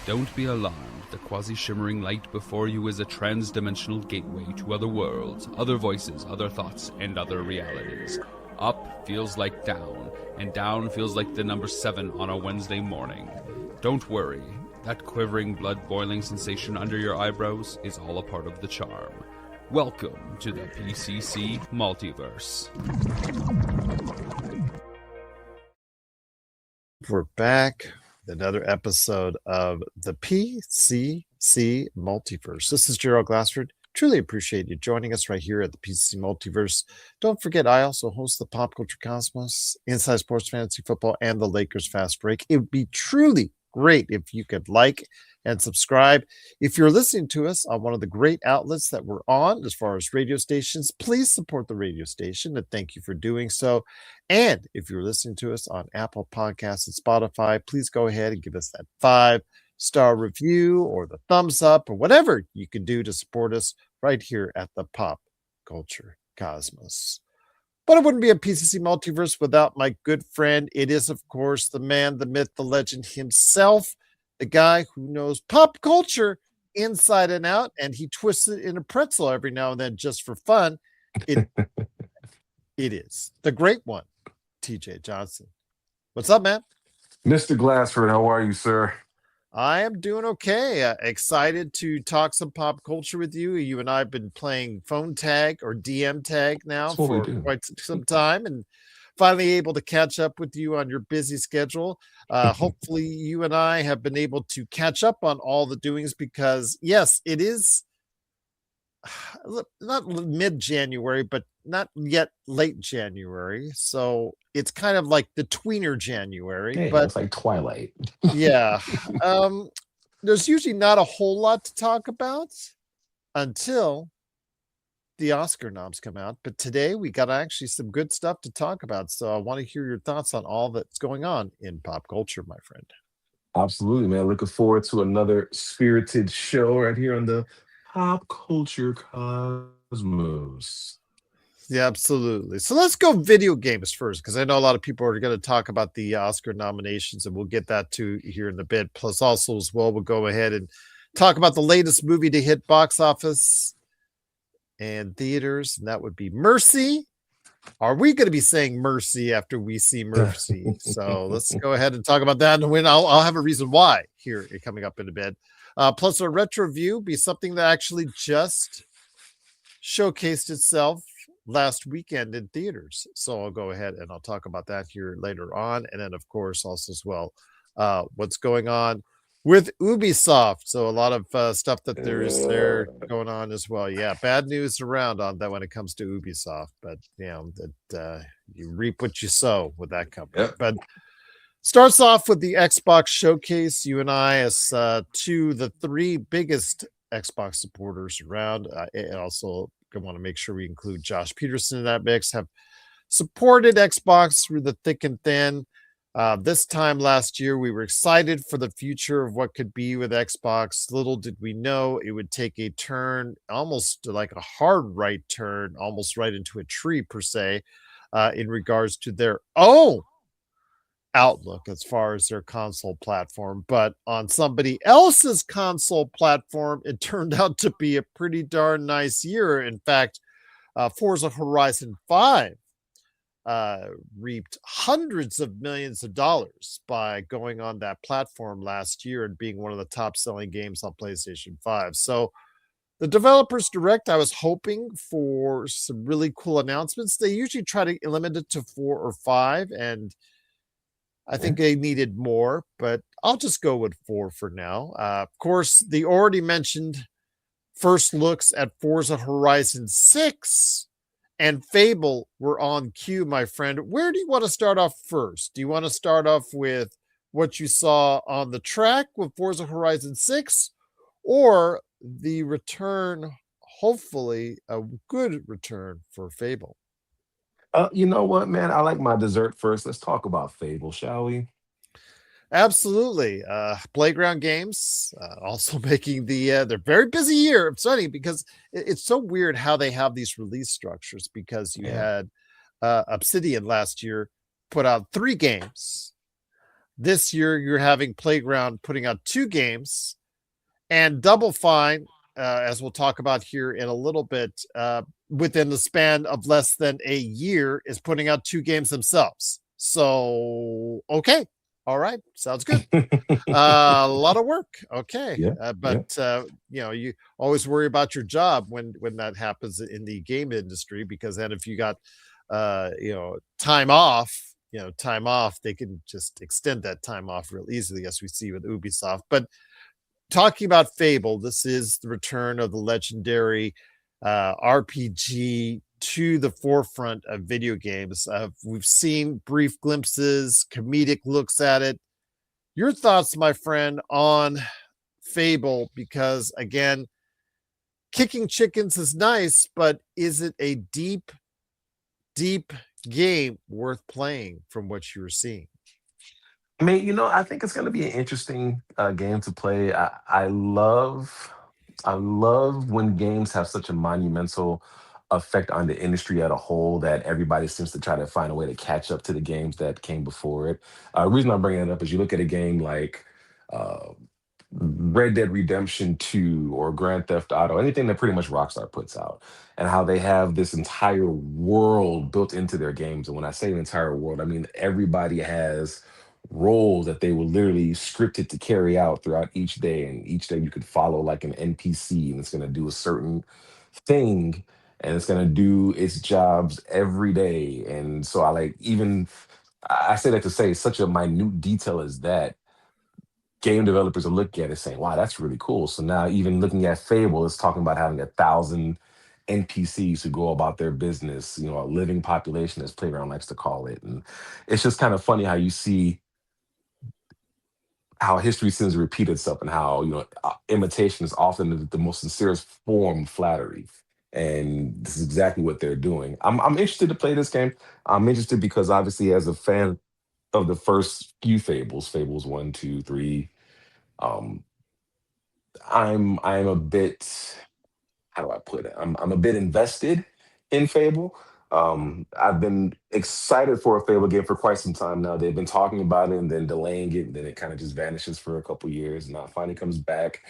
Don't be alarmed. The quasi-shimmering light before you is a trans-dimensional gateway to other worlds, other voices, other thoughts, and other realities. Up feels like down, and down feels like the number 7 on a Wednesday morning. Don't worry. That quivering, blood-boiling sensation under your eyebrows is all a part of the charm. Welcome to the PCC Multiverse. We're back with another episode of the PCC Multiverse. This is Gerald Glassford. Truly appreciate you joining us right here at the PCC Multiverse. Don't forget, I also host the Pop Culture Cosmos, Inside Sports Fantasy Football, and the Lakers Fast Break. It would be truly great if you could like and subscribe. If you're listening to us on one of the great outlets that we're on, as far as radio stations, please support the radio station, and thank you for doing so. And if you're listening to us on Apple Podcasts and Spotify, please go ahead and give us that 5-star review or the thumbs up or whatever you can do to support us right here at the Pop Culture Cosmos. But it wouldn't be a PCC Multiverse without my good friend. It is, of course, the man, the myth, the legend himself, the guy who knows pop culture inside and out, and he twists it in a pretzel every now and then just for fun. It is the great one, TJ Johnson. What's up, man? Mr. Glassford, how are you, sir? I am doing okay. Excited to talk some pop culture with you. You and I have been playing phone tag or DM tag now for quite some time, and finally able to catch up with you on your busy schedule. Hopefully you and I have been able to catch up on all the doings, because yes, it is not mid-January, but not yet late January. So it's kind of like the tweener January, yeah, but it's like Twilight. yeah. There's usually not a whole lot to talk about until the Oscar noms come out. But today we got actually some good stuff to talk about. So I want to hear your thoughts on all that's going on in pop culture, my friend. Absolutely, man. Looking forward to another spirited show right here on the Pop Culture Cosmos. Yeah, absolutely. So let's go video games first, because I know a lot of people are going to talk about the Oscar nominations, and we'll get that to here in a bit. Plus, also as well, we'll go ahead and talk about the latest movie to hit box office and theaters, and that would be Mercy. Are we going to be saying Mercy after we see Mercy? So let's go ahead and talk about that, and when I'll have a reason why here coming up in a bit. Plus, a retro view be something that actually just showcased itself last weekend in theaters. So I'll go ahead and I'll talk about that here later on. And then, of course, also as well, what's going on with Ubisoft. So a lot of stuff that there's there going on as well. Yeah, bad news around on that when it comes to Ubisoft, but you know that you reap what you sow with that company. Yep. But starts off with the Xbox showcase. You and I, as the 3 biggest Xbox supporters around, and also I want to make sure we include Josh Peterson in that mix, have supported Xbox through the thick and thin. This time last year, we were excited for the future of what could be with Xbox. Little did we know it would take a turn, almost like a hard right turn, almost right into a tree per se, in regards to their own outlook as far as their console platform. But on somebody else's console platform, it turned out to be a pretty darn nice year. In fact, Forza Horizon 5 reaped hundreds of millions of dollars by going on that platform last year and being one of the top selling games on PlayStation 5. So the Developers Direct, I was hoping for some really cool announcements. They usually try to limit it to 4 or 5, and I think they needed more, but I'll just go with 4 for now. Of course, the already mentioned first looks at Forza Horizon 6 and Fable were on cue, my friend. Where do you want to start off first? Do you want to start off with what you saw on the track with Forza Horizon 6, or the return, hopefully a good return for Fable? You know what, man? I like my dessert first. Let's talk about Fable, shall we? Absolutely. Playground Games also making their very busy year. It's funny because it's so weird how they have these release structures, because you had Obsidian last year put out 3 games. This year, you're having Playground putting out 2 games, and Double Fine, as we'll talk about here in a little bit, within the span of less than a year, is putting out 2 games themselves. So, okay. All right. Sounds good. A lot of work. Okay. Yeah, But you always worry about your job when that happens in the game industry, because then if you got time off, they can just extend that time off real easily, as we see with Ubisoft. But talking about Fable, this is the return of the legendary RPG to the forefront of video games. We've seen brief glimpses, comedic looks at it. Your thoughts, my friend, on Fable? Because again, kicking chickens is nice, but is it a deep game worth playing from what you're seeing? I mean, I think it's going to be an interesting game to play. I love when games have such a monumental effect on the industry at a whole that everybody seems to try to find a way to catch up to the games that came before it. The reason I'm bringing it up is you look at a game like uh, Red Dead Redemption 2 or Grand Theft Auto, anything that pretty much Rockstar puts out, and how they have this entire world built into their games. And when I say an entire world, I mean everybody has roles that they were literally scripted to carry out throughout each day. And each day you could follow like an NPC, and it's going to do a certain thing, and it's going to do its jobs every day. And so I say that to say such a minute detail as that game developers are looking at it saying, wow, that's really cool. So now even looking at Fable, it's talking about having 1,000 NPCs who go about their business, a living population, as Playground likes to call it. And it's just kind of funny how you see how history seems to repeat itself, and how, imitation is often the most sincerest form of flattery. And this is exactly what they're doing. I'm interested to play this game. I'm interested because obviously, as a fan of the first few Fables 1, 2, 3, um, I'm a bit, how do I put it? I'm a bit invested in Fable. I've been excited for a Fable game for quite some time now. They've been talking about it and then delaying it, and then it kind of just vanishes for a couple years, and now it finally comes back.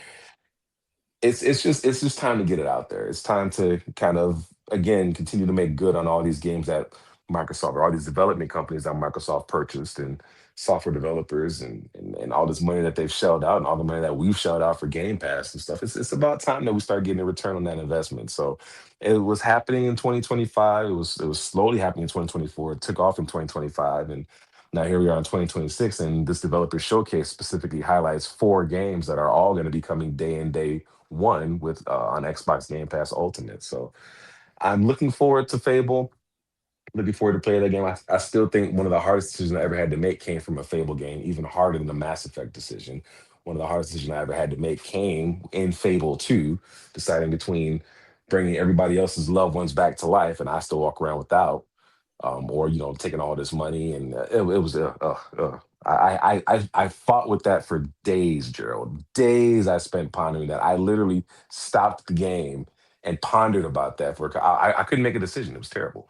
It's just time to get it out there. It's time to kind of again continue to make good on all these games that Microsoft, or all these development companies that Microsoft purchased, and software developers, and all this money that they've shelled out, and all the money that we've shelled out for Game Pass and stuff. It's about time that we start getting a return on that investment. So it was happening in 2025. It was slowly happening in 2024. It took off in 2025, and now here we are in 2026, and this developer showcase specifically highlights 4 games that are all going to be coming day in day one with on Xbox Game Pass Ultimate. So I'm looking forward to Fable. Looking forward to playing that game. I still think one of the hardest decisions I ever had to make came from a Fable game, even harder than the Mass Effect decision. One of the hardest decisions I ever had to make came in Fable 2, deciding between bringing everybody else's loved ones back to life, and I still walk around without, or taking all this money. And it was I fought with that for days, Gerald. Days I spent pondering that. I literally stopped the game and pondered about that for. I couldn't make a decision. It was terrible.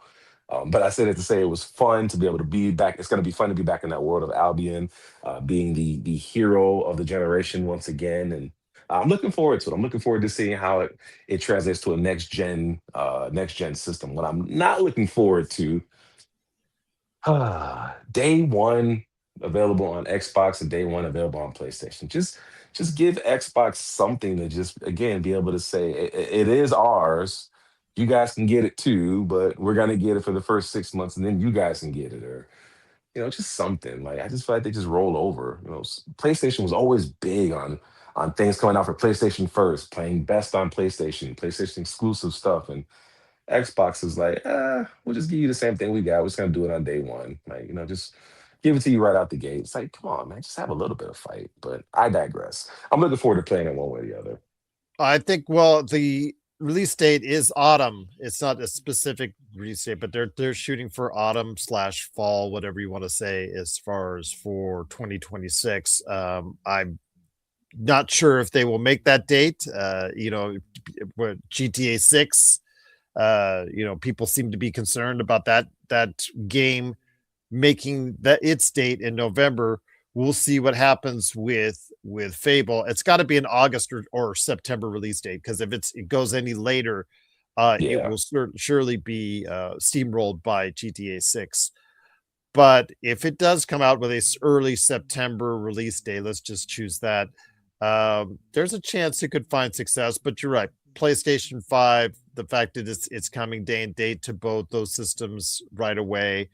But I said it to say it was fun to be able to be back. It's going to be fun to be back in that world of Albion, being the hero of the generation once again. And I'm looking forward to it. I'm looking forward to seeing how it translates to a next gen system. What I'm not looking forward to, day one available on Xbox and day one available on PlayStation. Just give Xbox something to just again be able to say it is ours. You guys can get it too, but we're gonna get it for the first 6 months, and then you guys can get it, or just something. Like I just feel like they just roll over. PlayStation was always big on things coming out for PlayStation first, playing best on PlayStation exclusive stuff, and Xbox is like, we'll just give you the same thing we got. We're just gonna do it on day one. Like, just give it to you right out the gate. It's like, come on, man, just have a little bit of fight. But I digress. I'm looking forward to playing it one way or the other. I think, well, the release date is autumn. It's not a specific release date, but they're shooting for autumn slash fall, whatever you want to say, as far as for 2026. I'm not sure if they will make that date. GTA 6, people seem to be concerned about that game making that its date in November we'll see what happens with Fable. It's got to be an August or September release date, because if it goes any later, it Yeah. will surely be steamrolled by GTA 6. But if it does come out with a early September release date, let's just choose that. There's a chance it could find success. But you're right, PlayStation 5, the fact that it's coming day and date to both those systems right away,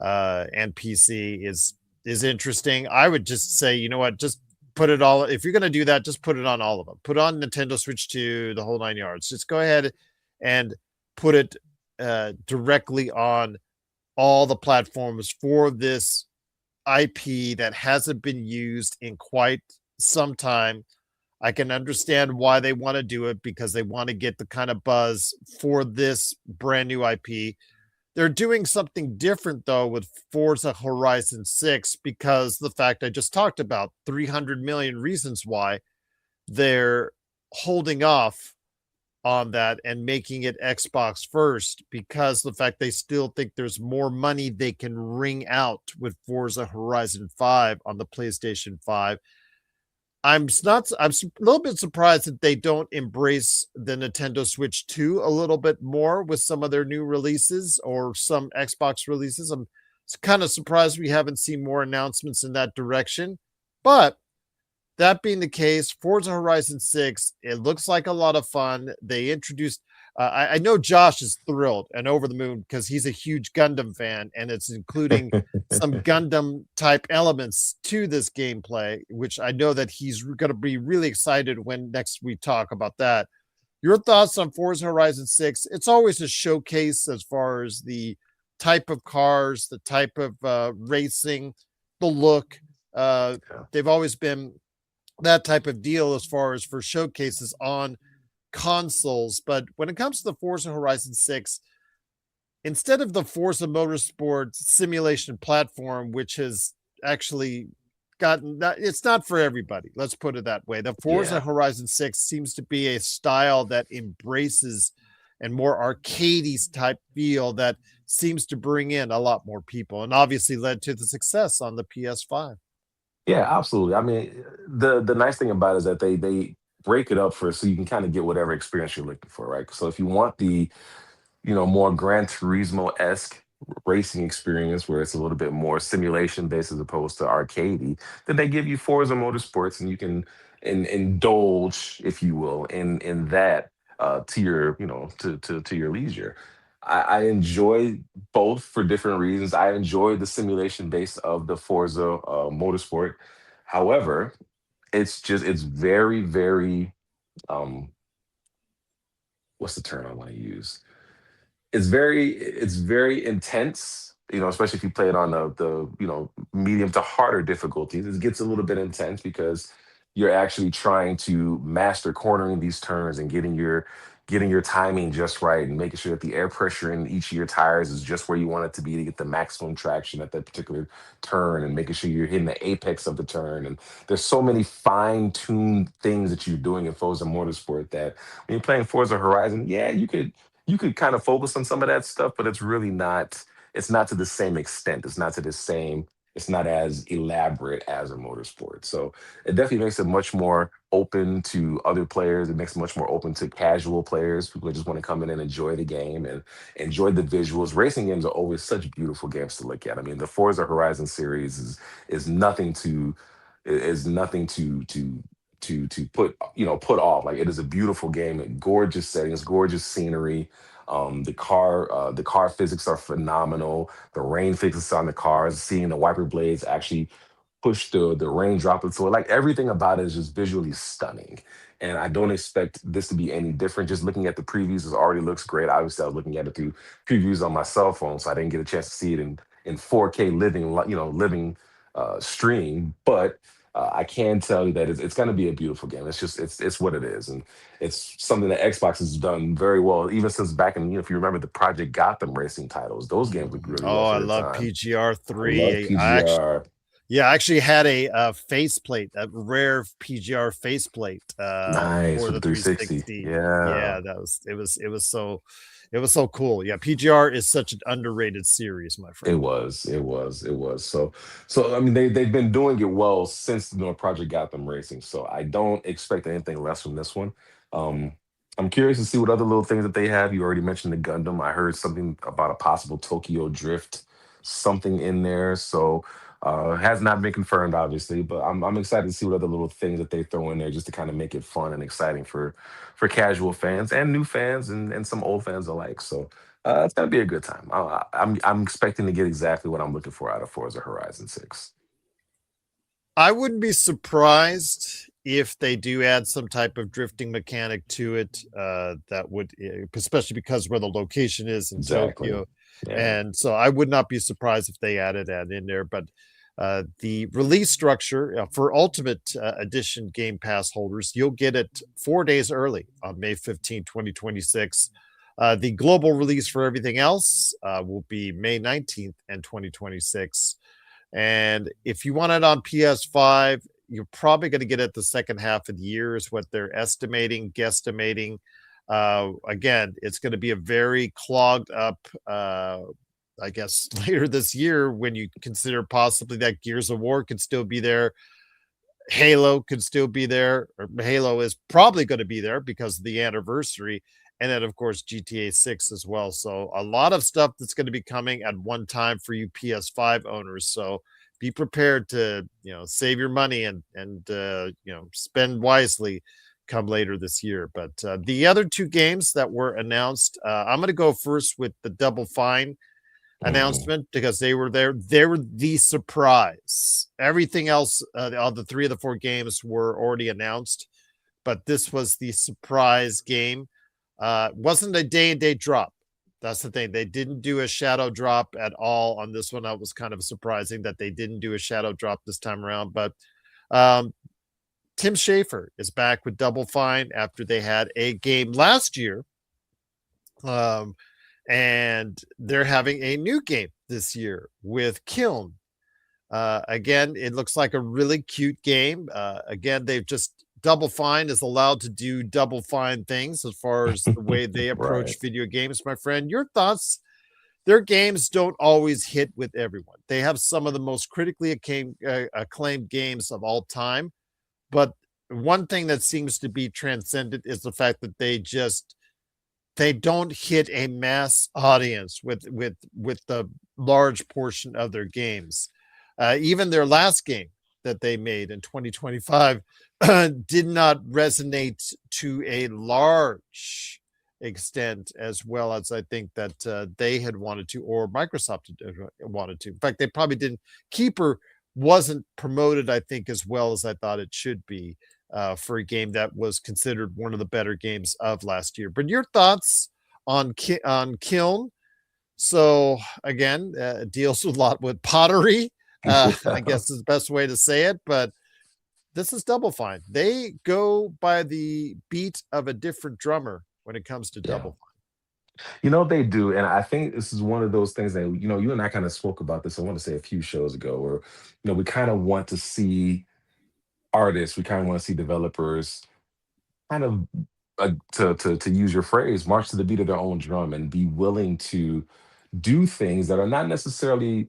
and PC is interesting. I would just say, you know what, just put it all. If you're going to do that, just put it on all of them. Put on Nintendo Switch 2, the whole 9 yards. Just go ahead and put it directly on all the platforms for this IP that hasn't been used in quite some time. I can understand why they want to do it, because they want to get the kind of buzz for this brand new IP. They're doing something different, though, with Forza Horizon 6, because the fact I just talked about, 300 million reasons why they're holding off on that and making it Xbox first, because the fact they still think there's more money they can wring out with Forza Horizon 5 on the PlayStation 5. I'm a little bit surprised that they don't embrace the Nintendo Switch 2 a little bit more with some of their new releases or some Xbox releases. I'm kind of surprised we haven't seen more announcements in that direction. But that being the case, Forza Horizon 6, it looks like a lot of fun. They introduced, I know Josh is thrilled and over the moon because he's a huge Gundam fan, and it's including some Gundam type elements to this gameplay, which I know that he's going to be really excited when next we talk about that. Your thoughts on Forza Horizon 6? It's always a showcase as far as the type of cars, the type of racing, the look. They've always been that type of deal as far as for showcases on consoles. But when it comes to the Forza Horizon 6, instead of the Forza Motorsport simulation platform, which has actually gotten that, it's not for everybody, let's put it that way. The Forza Yeah. Horizon 6 seems to be a style that embraces and more arcadey type feel that seems to bring in a lot more people, and obviously led to the success on the PS5. Yeah, absolutely. I mean, the nice thing about it is that they break it up for so you can kind of get whatever experience you're looking for, right? So if you want the more Gran Turismo-esque racing experience where it's a little bit more simulation based as opposed to arcadey, then they give you Forza Motorsports and you can indulge, if you will, in that to your, to your leisure. I enjoy both for different reasons. I enjoy the simulation base of the Forza Motorsport. However, it's very, very um what's the term I want to use? It's very intense, especially if you play it on the medium to harder difficulties. It gets a little bit intense because you're actually trying to master cornering these turns and getting your timing just right and making sure that the air pressure in each of your tires is just where you want it to be to get the maximum traction at that particular turn, and making sure you're hitting the apex of the turn. And there's so many fine-tuned things that you're doing in Forza Motorsport that when you're playing Forza Horizon, yeah, you could kind of focus on some of that stuff, but it's not to the same extent. It's not as elaborate as a motorsport. So it definitely makes it much more open to other players. It makes it much more open to casual players, people that just want to come in and enjoy the game and enjoy the visuals. Racing games are always such beautiful games to look at. I mean, the Forza Horizon series is nothing to put off. Like, it is a beautiful game, gorgeous settings, gorgeous scenery. The car physics are phenomenal. The rain physics on the cars, seeing the wiper blades actually push the rain droplets. So like everything about it is just visually stunning. And I don't expect this to be any different. Just looking at the previews, it already looks great. Obviously, I was looking at it through previews on my cell phone, so I didn't get a chance to see it in 4K living stream. But I can tell you that it's going to be a beautiful game. It's what it is, and it's something that Xbox has done very well, even since back in, if you remember the Project Gotham racing titles. Those games looked really well Oh, I for the love time. PGR I love 3. PGR. I actually had a faceplate, a rare PGR faceplate Nice for for the the 360. 360. Yeah. Yeah, it was so It was so cool. Yeah, PGR is such an underrated series, my It friend. was, it was, it was. So I mean, they've been doing it well since Project Gotham Racing. So I don't expect anything less from this one. Um, I'm curious to see what other little things that they have. You already mentioned the Gundam. I heard something about a possible Tokyo Drift, something in there. So has not been confirmed, obviously, but I'm excited to see what other little things that they throw in there just to kind of make it fun and exciting for casual fans and new fans and some old fans alike. So it's gonna be a good time. I'm expecting to get exactly what I'm looking for out of Forza Horizon 6. I wouldn't be surprised if they do add some type of drifting mechanic to it. That would, especially because where the location is in Exactly. Tokyo, Yeah. and so I would not be surprised if they added that in there. But the release structure for Ultimate Edition Game Pass holders, you'll get it 4 days early on May 15, 2026. The global release for everything else will be May 19th and 2026. And if you want it on PS5, you're probably going to get it the second half of the year, is what they're estimating, guesstimating. Again, it's going to be a very clogged up, I guess, later this year when you consider possibly that Gears of War could still be there. Halo could still be there, or Halo is probably going to be there because of the anniversary. And then, of course, GTA 6 as well. So, a lot of stuff that's going to be coming at one time for you PS5 owners. So, be prepared to, save your money and spend wisely come later this year. But the other two games that were announced, I'm going to go first with the Double Fine Mhm. announcement because they were there. They were the surprise. Everything else, all the three of the four games were already announced, but this was the surprise game. Wasn't a day and date drop. That's the thing. They didn't do a shadow drop at all on this one. That was kind of surprising that they didn't do a shadow drop this time around. But um, Tim Schafer is back with Double Fine after they had a game last year. Um, and they're having a new game this year with Kiln. Again, it looks like a really cute game. Again, they've just Double Fine is allowed to do Double Fine things as far as the way they Right. approach video games. My friend, your thoughts? Their games don't always hit with everyone. They have some of the most critically acclaimed games of all time, but one thing that seems to be transcendent is the fact that they don't hit a mass audience with the large portion of their games. Even their last game that they made in 2025 did not resonate to a large extent as well as I think that they had wanted to, or Microsoft wanted to. In fact, they probably didn't. Keeper wasn't promoted, I think, as well as I thought it should be for a game that was considered one of the better games of last year. But your thoughts on Kiln? So again, deals a lot with pottery. I Yeah. guess is the best way to say it. But this is Double Fine. They go by the beat of a different drummer when it comes to Yeah. Double They do. And I think this is one of those things that, you and I kind of spoke about this, I want to say a few shows ago, where, we kind of want to see artists, we kind of want to see developers kind of, to use your phrase, march to the beat of their own drum and be willing to do things that are not necessarily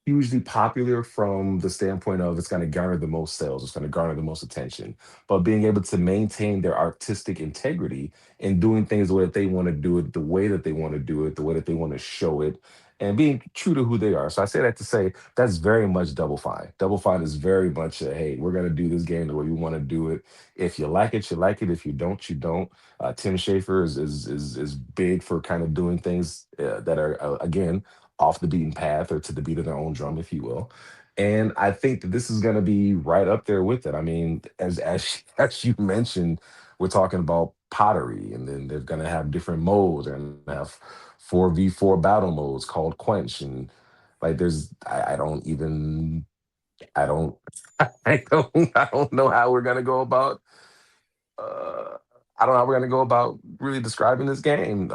hugely popular from the standpoint of it's going to garner the most sales, it's going to garner the most attention, but being able to maintain their artistic integrity and doing things the way that they want to do it, the way that they want to do it, the way that they want to show it, and being true to who they are. So I say that to say that's very much Double Fine. Double Fine is very much a, hey, we're going to do this game the way we want to do it. If you like it, you like it. If you don't, you don't. Tim Schafer is big for kind of doing things that are again off the beaten path or to the beat of their own drum, if you will. And I think that this is going to be right up there with it. I mean, as you mentioned, we're talking about pottery, and then they're going to have different modes. They're going to have 4v4 battle modes called Quench, and like I don't even, I don't, I don't know how we're going to go about. Uh, I don't know how we're going to go about really describing this game.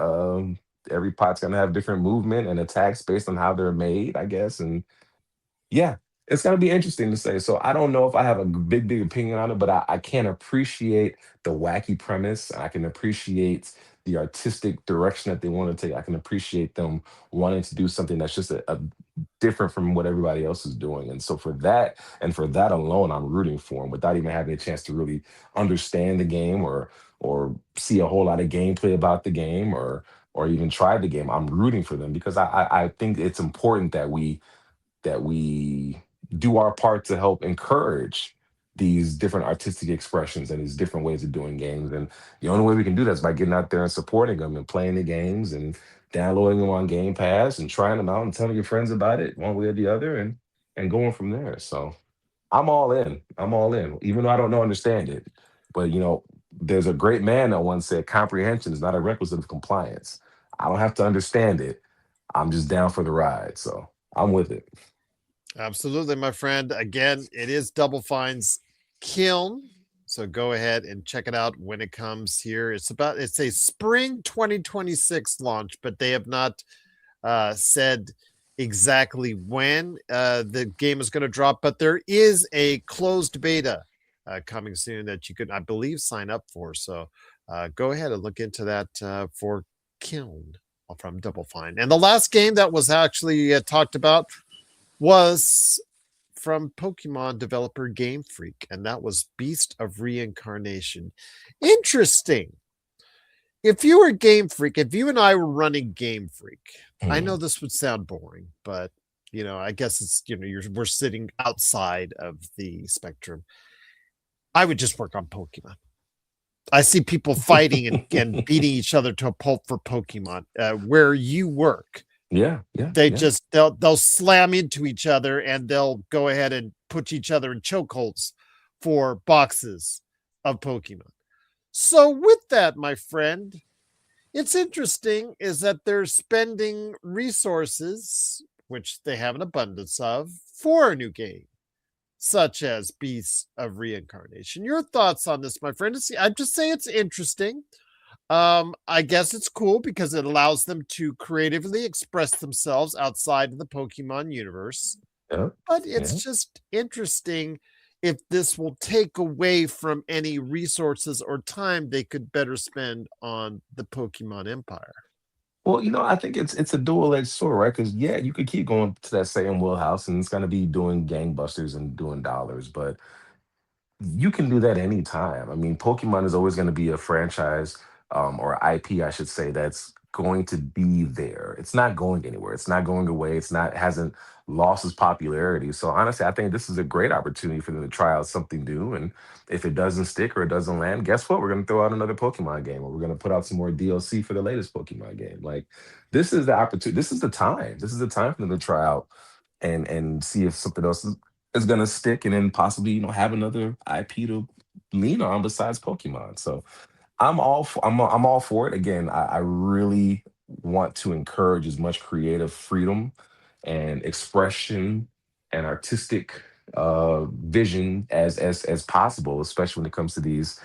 Every pot's going to have different movement and attacks based on how they're made, I guess. And yeah, it's going to be interesting to say. So I don't know if I have a big opinion on it, but I can appreciate the wacky premise. I can appreciate the artistic direction that they want to take. I can appreciate them wanting to do something that's just a different from what everybody else is doing. And so for that, and for that alone, I'm rooting for them without even having a chance to really understand the game or see a whole lot of gameplay about the game or even try the game. I'm rooting for them because I think it's important that we do our part to help encourage these different artistic expressions and these different ways of doing games. And the only way we can do that is by getting out there and supporting them and playing the games and downloading them on Game Pass and trying them out and telling your friends about it one way or the other and going from there. So I'm all in. I'm all in, even though I don't know understand it. But there's a great man that once said comprehension is not a requisite of compliance. I don't have to understand it. I'm just down for the ride. So I'm with it. Absolutely, my friend. Again, it is Double Fine's Kiln. So go ahead and check it out when it comes here. It's a spring 2026 launch, but they have not said exactly when the game is going to drop. But there is a closed beta coming soon that you could, I believe, sign up for. So go ahead and look into that for Kiln from Double Fine. And the last game that was actually talked about was from Pokemon developer Game Freak, and that was Beast of Reincarnation. Interesting. If you were Game Freak, if you and I were running Game Freak, I know this would sound boring, but I guess it's we're sitting outside of the spectrum. I would just work on Pokemon. I see people fighting and beating each other to a pulp for Pokemon. Where you work, they'll slam into each other and they'll go ahead and put each other in chokeholds for boxes of Pokemon. So with that, my friend, it's interesting is that they're spending resources, which they have an abundance of, for a new game, such as Beasts of Reincarnation. Your thoughts on this, my friend? I'd just say it's interesting. I guess it's cool because it allows them to creatively express themselves outside of the Pokemon universe. Yeah, But it's just interesting if this will take away from any resources or time they could better spend on the Pokemon Empire. Well, I think it's a dual-edged sword, right? Because you could keep going to that same wheelhouse, and it's gonna be doing gangbusters and doing dollars, but you can do that anytime. I mean, Pokemon is always going to be a franchise or IP, I should say, that's going to be there. It's not going anywhere. It's not going away. It's not hasn't lost its popularity. So honestly, I think this is a great opportunity for them to try out something new. And if it doesn't stick or it doesn't land, guess what? We're going to throw out another Pokemon game, or we're going to put out some more DLC for the latest Pokemon game. Like this is the opportunity. This is the time. This is the time for them to try out and see if something else is going to stick, and then possibly have another IP to lean on besides Pokemon. So I'm all for it. Again, I really want to encourage as much creative freedom and expression and artistic vision as possible, especially when it comes to these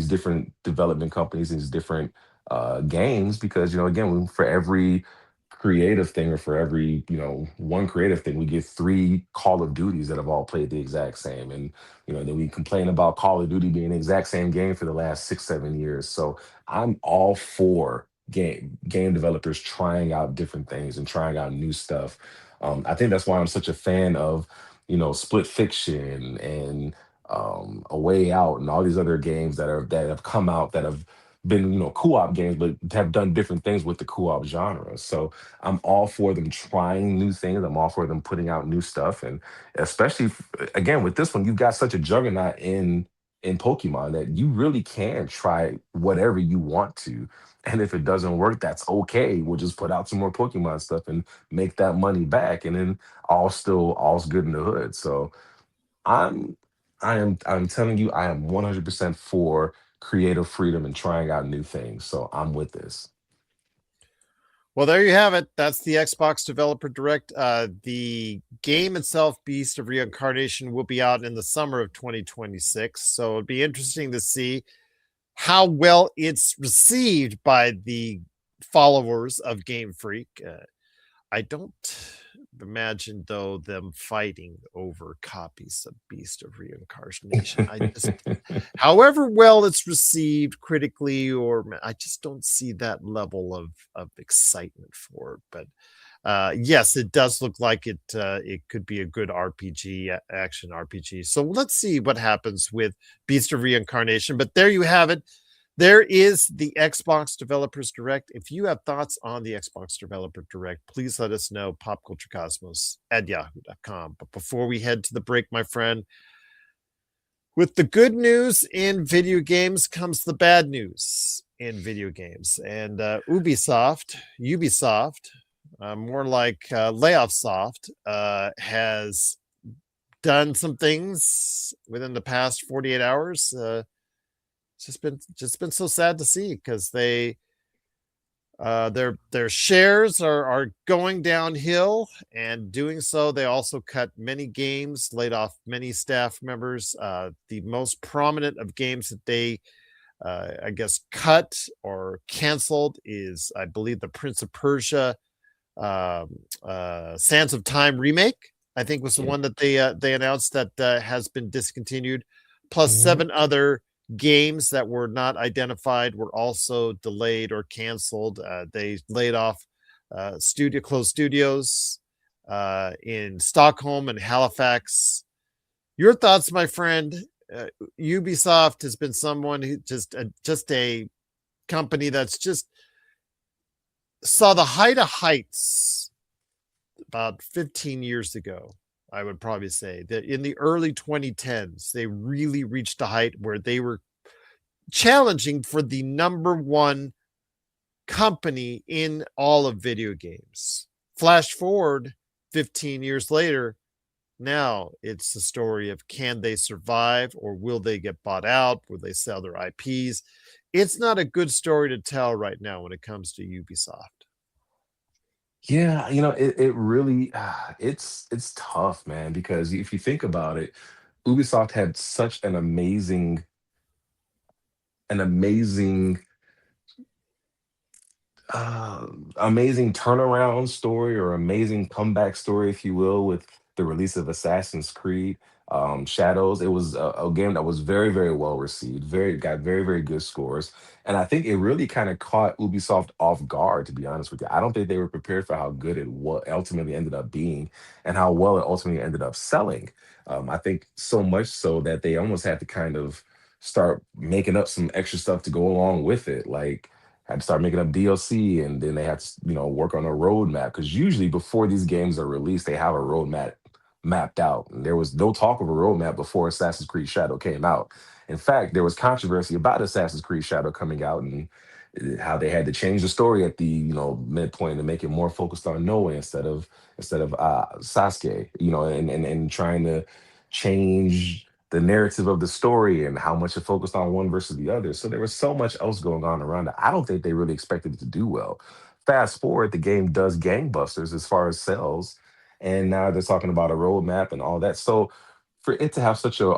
different development companies, these different games, because again, for every creative thing, or for every one creative thing, we get three Call of Duties that have all played the exact same. And then we complain about Call of Duty being the exact same game for the last 6-7 years. So I'm all for game developers trying out different things and trying out new stuff. I think that's why I'm such a fan of Split Fiction and A Way Out and all these other games that have come out that have been co-op games, but have done different things with the co-op genre. So I'm all for them trying new things. I'm all for them putting out new stuff, and especially again with this one, you've got such a juggernaut in Pokemon that you really can try whatever you want to. And if it doesn't work, that's okay. We'll just put out some more Pokemon stuff and make that money back, and then all's good in the hood. So I'm I'm telling you, I am 100% for creative freedom and trying out new things. So I'm with this. Well, there you have it. That's the Xbox Developer Direct. The game itself, Beast of Reincarnation, will be out in the summer of 2026. So it'd be interesting to see how well it's received by the followers of Game Freak. I don't imagine though them fighting over copies of Beast of Reincarnation. I just, however well it's received critically, I just don't see that level of excitement for it. But yes, it does look like it could be a good RPG, action RPG. So let's see what happens with Beast of Reincarnation. But there you have it. There is the Xbox Developers Direct. If you have thoughts on the Xbox Developer Direct, please let us know, popculturecosmos@yahoo.com. But before we head to the break, my friend, with the good news in video games comes the bad news in video games. And Ubisoft, more like Layoff Soft, has done some things within the past 48 hours. It's just been so sad to see, because their shares are going downhill, and doing so, they also cut many games, laid off many staff members. The most prominent of games that they I guess cut or canceled is, I believe, the Prince of Persia Sands of Time remake, I think, was the one that they announced that has been discontinued, plus 7 other games that were not identified were also delayed or canceled. They laid off closed studios in Stockholm and Halifax. Your thoughts, my friend? Ubisoft has been someone who just a company that's just saw the height of heights about 15 years ago. I would probably say that in the early 2010s, they really reached a height where they were challenging for the number one company in all of video games. Flash forward 15 years later, now it's the story of, can they survive, or will they get bought out? Will they sell their IPs? It's not a good story to tell right now when it comes to Ubisoft. Yeah, it really it's tough, man, because if you think about it, Ubisoft had such an amazing uh, amazing turnaround story, or amazing comeback story, if you will, with the release of Assassin's Creed Shadows. It was a game that was very, very well received, got very, very good scores, and I think it really kind of caught Ubisoft off guard. To be honest with you, I don't think they were prepared for how good it ultimately ended up being, and how well it ultimately ended up selling. I think so much so that they almost had to kind of start making up some extra stuff to go along with it, like had to start making up DLC, and then they had to, work on a roadmap, because usually before these games are released, they have a roadmap mapped out. And there was no talk of a roadmap before Assassin's Creed Shadow came out. In fact, there was controversy about Assassin's Creed Shadow coming out, and how they had to change the story at the midpoint to make it more focused on Noe instead of Sasuke, and trying to change the narrative of the story and how much it focused on one versus the other. So there was so much else going on around it. I don't think they really expected it to do well. Fast forward, the game does gangbusters as far as sales, and now they're talking about a roadmap and all that. So for it to have such a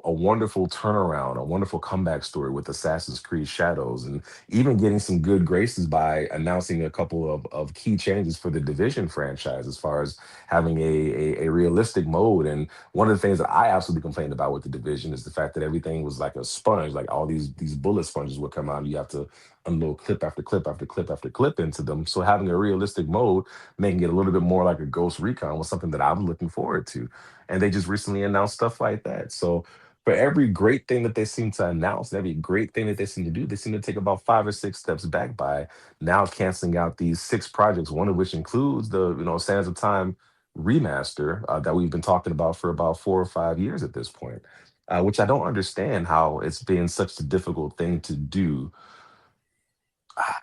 wonderful turnaround, a wonderful comeback story with Assassin's Creed Shadows, and even getting some good graces by announcing a couple of key changes for the Division franchise, as far as having a realistic mode. And one of the things that I absolutely complained about with the Division is the fact that everything was like a sponge, like all these bullet sponges would come out, and you have to unload clip after clip after clip after clip into them. So having a realistic mode, making it a little bit more like a Ghost Recon, was something that I'm looking forward to. And they just recently announced stuff like that. So for every great thing that they seem to announce, every great thing that they seem to do, they seem to take about 5 or 6 steps back by now canceling out these 6 projects, one of which includes the Sands of Time remaster that we've been talking about for about 4 or 5 years at this point. Which I don't understand how it's been such a difficult thing to do.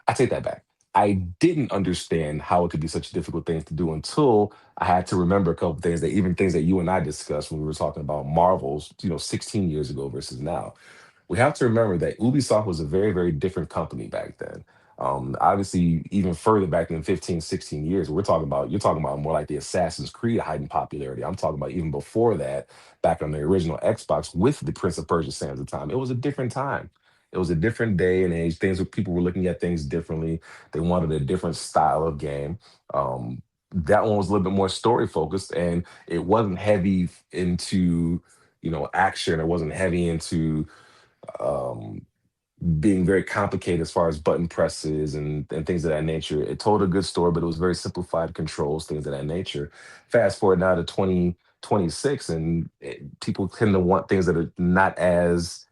I take that back. I didn't understand how it could be such a difficult thing to do until I had to remember a couple things, that even things that you and I discussed when we were talking about Marvels, 16 years ago versus now. We have to remember that Ubisoft was a very, very different company back then. Obviously, even further back than 15, 16 years, you're talking about more like the Assassin's Creed heightened popularity. I'm talking about even before that, back on the original Xbox with the Prince of Persia Sands of Time. It was a different time. It was a different day and age. People were looking at things differently. They wanted a different style of game. Um, that one was a little bit more story focused, and it wasn't heavy into, action. It wasn't heavy into um, being very complicated as far as button presses and things of that nature. It told a good story, but it was very simplified controls, things of that nature. Fast forward now to 2026, and people tend to want things that are not as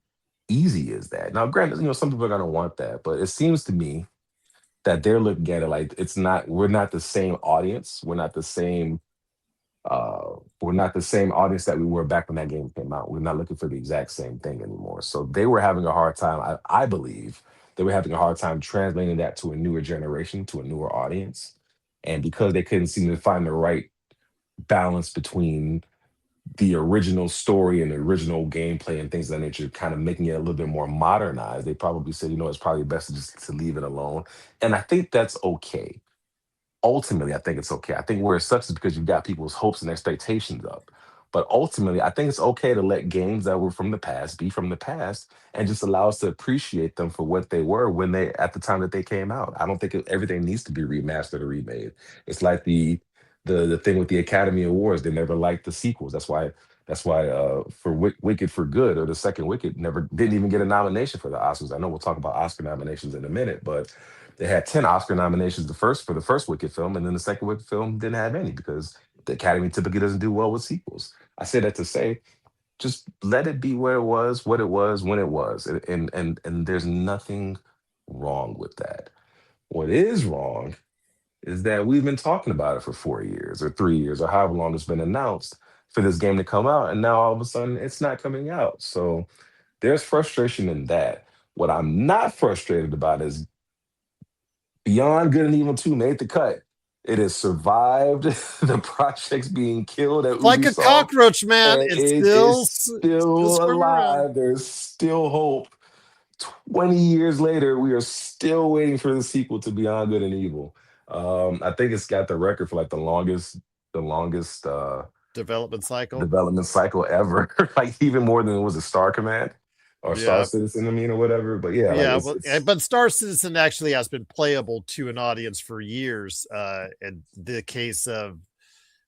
easy as that. Now, granted, some people are going to want that, but it seems to me that they're looking at it like we're not the same audience. We're not the same audience that we were back when that game came out. We're not looking for the exact same thing anymore. So they were having a hard time. I believe they were having a hard time translating that to a newer generation, to a newer audience. And because they couldn't seem to find the right balance between the original story and the original gameplay and things of that nature, kind of making it a little bit more modernized, they probably said, it's probably best to just to leave it alone. And I think that's okay. Ultimately, I think it's okay. I think where it sucks is because you've got people's hopes and expectations up. But ultimately, I think it's okay to let games that were from the past be from the past and just allow us to appreciate them for what they were when they at the time that they came out. I don't think everything needs to be remastered or remade. It's like the thing with the Academy Awards. They never liked the sequels. That's why for Wicked for Good, or the second Wicked, never didn't even get a nomination for the Oscars. I know we'll talk about Oscar nominations in a minute, but they had 10 Oscar nominations for the first Wicked film, and then the second Wicked film didn't have any because the Academy typically doesn't do well with sequels. I say that to say, just let it be where it was, what it was, when it was, and there's nothing wrong with that. What is wrong is that we've been talking about it for 4 years or 3 years or however long it's been announced for this game to come out, and now all of a sudden it's not coming out. So there's frustration in that. What I'm not frustrated about is Beyond Good and Evil 2 made the cut. It has survived the projects being killed at Like a Ubisoft, cockroach, man. and It's it still is still swimming around. alive. There's still hope. 20 years later, we are still waiting for the sequel to Beyond Good and Evil. I think it's got the record for like the longest Development cycle. development cycle ever. Like even more than it was a Star Command or Star Yeah. Citizen, or whatever. But yeah, like Yeah, it's but Star Citizen actually has been playable to an audience for years. In the case of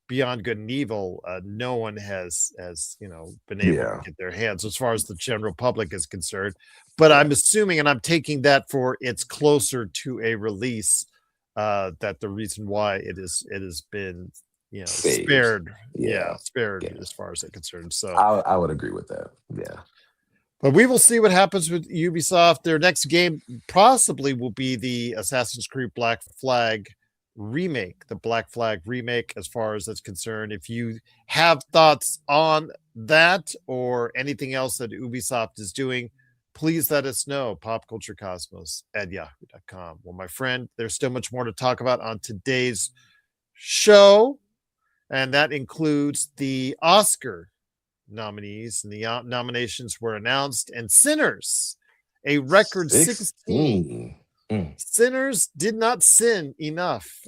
Beyond Good and Evil, no one has been able to yeah, get their hands as far as the general public is concerned. But I'm assuming, and I'm taking that for it's closer to a release, that the reason why it has been saved. spared, Yeah, spared yeah. as far as it's concerned. So I would agree with that. Yeah. but we will see what happens with Ubisoft. Their next game possibly will be the Assassin's Creed Black Flag remake, the Black Flag remake, as far as it's concerned. If you have thoughts on that or anything else that Ubisoft is doing, please let us know. popculturecosmos@yahoo.com. Well, my friend, there's still much more to talk about on today's show, and that includes the Oscar nominees, and the nominations were announced, and Sinners, a record 16. 16. Mm. Sinners did not sin enough,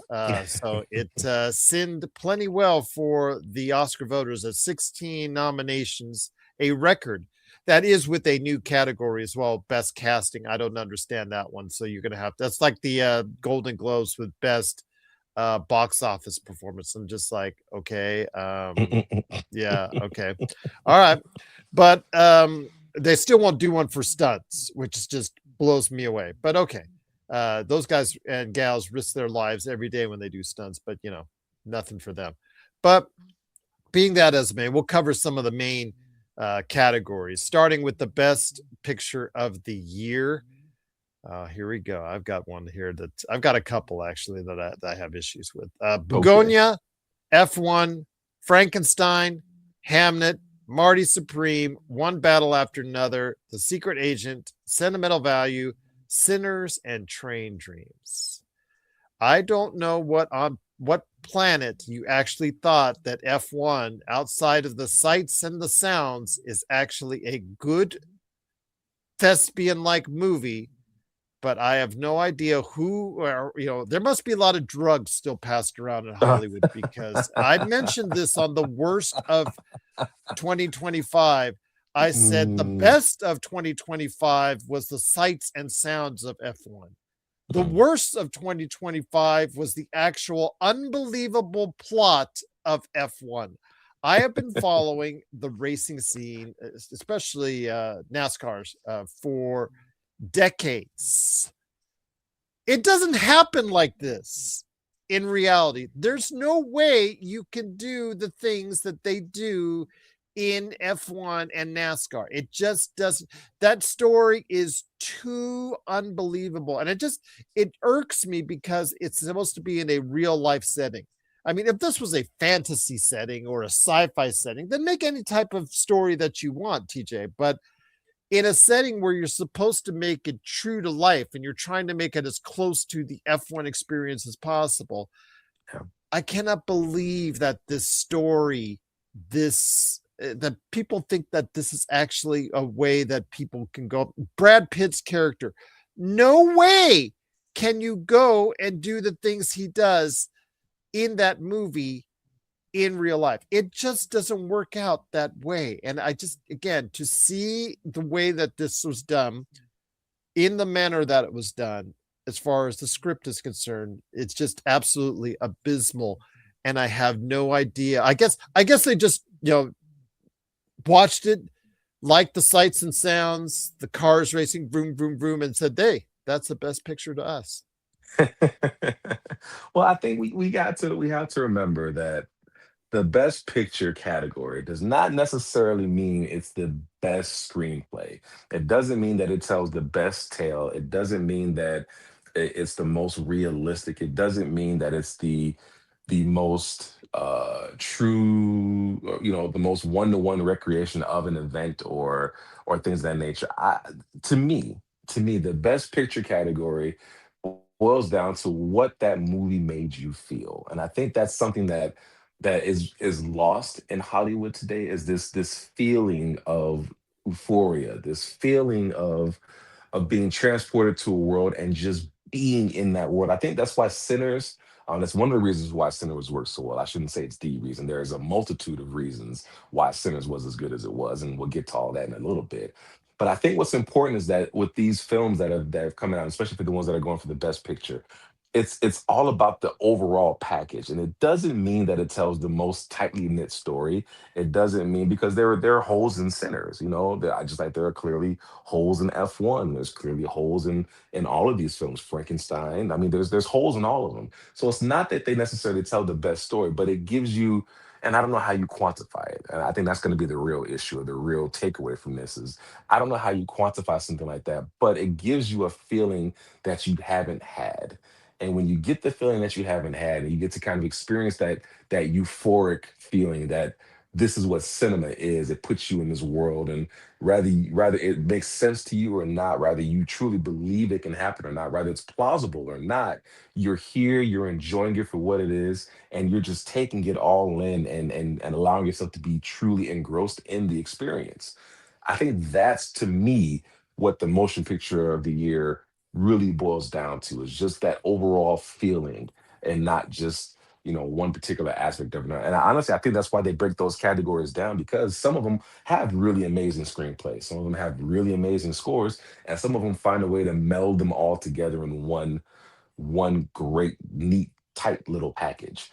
so it sinned plenty well for the Oscar voters at 16 nominations, a record. That is with a new category as well, best casting. I don't understand that one, so you're gonna have that's like the Golden Globes with best box office performance. I'm just like, okay, yeah, okay, all right, but they still won't do one for stunts, which just blows me away. But okay, those guys and gals risk their lives every day when they do stunts, but nothing for them. But being that as it may, we'll cover some of the main categories, starting with the best picture of the year. Here we go. I've got one here I've got a couple actually that I have issues with. Begonia, F1, Frankenstein, Hamnet, Marty Supreme, One Battle After Another, The Secret Agent, Sentimental Value, Sinners, and Train Dreams. I don't know what planet you actually thought that F1, outside of the sights and the sounds, is actually a good thespian-like movie, but I have no idea who, or there must be a lot of drugs still passed around in Hollywood, because I mentioned this on the worst of 2025. I said the best of 2025 was the sights and sounds of F1. The worst of 2025 was the actual unbelievable plot of F1. I have been following the racing scene, especially NASCAR's, for decades. It doesn't happen like this in reality. There's no way you can do the things that they do in F1 and NASCAR. It just doesn't. That story is too unbelievable. And it irks me because it's supposed to be in a real life setting. I mean, if this was a fantasy setting or a sci-fi setting, then make any type of story that you want, TJ. But in a setting where you're supposed to make it true to life and you're trying to make it as close to the F1 experience as possible, Yeah. I cannot believe that this story, that people think that this is actually a way that people can go. Brad Pitt's character, no way can you go and do the things he does in that movie in real life. It just doesn't work out that way. And again, to see the way that this was done in the manner that it was done, as far as the script is concerned, it's just absolutely abysmal. And I have no idea. I guess they just, watched it, liked the sights and sounds, the cars racing, vroom, vroom, vroom, and said, hey, that's the best picture to us. Well, I think we have to remember that the best picture category does not necessarily mean it's the best screenplay. It doesn't mean that it tells the best tale. It doesn't mean that it's the most realistic. It doesn't mean that it's the most true, the most one-to-one recreation of an event or things of that nature. To me, the best picture category boils down to what that movie made you feel, and I think that's something that is lost in Hollywood today. Is this feeling of euphoria, this feeling of being transported to a world and just being in that world. I think that's why Sinners. That's one of the reasons why Sinners works so well. I shouldn't say it's the reason. There is a multitude of reasons why Sinners was as good as it was, and we'll get to all that in a little bit. But I think what's important is that with these films that have come out, especially for the ones that are going for the best picture, it's all about the overall package, and it doesn't mean that it tells the most tightly knit story. It doesn't mean, because there are holes in Sinners. Just like there are clearly holes in F1. There's clearly holes in all of these films. Frankenstein. I mean, there's holes in all of them. So it's not that they necessarily tell the best story, but it gives you. And I don't know how you quantify it. And I think that's going to be the real issue, or the real takeaway from this is, I don't know how you quantify something like that, but it gives you a feeling that you haven't had. And when you get the feeling that you haven't had, and you get to kind of experience that euphoric feeling that this is what cinema is, it puts you in this world. And rather it makes sense to you or not, rather you truly believe it can happen or not, rather it's plausible or not, you're here, you're enjoying it for what it is, and you're just taking it all in, and allowing yourself to be truly engrossed in the experience. I think that's, to me, what the motion picture of the year really boils down to, is just that overall feeling, and not just one particular aspect of it. And honestly, I think that's why they break those categories down, because some of them have really amazing screenplays, some of them have really amazing scores, and some of them find a way to meld them all together in one great, neat, tight little package.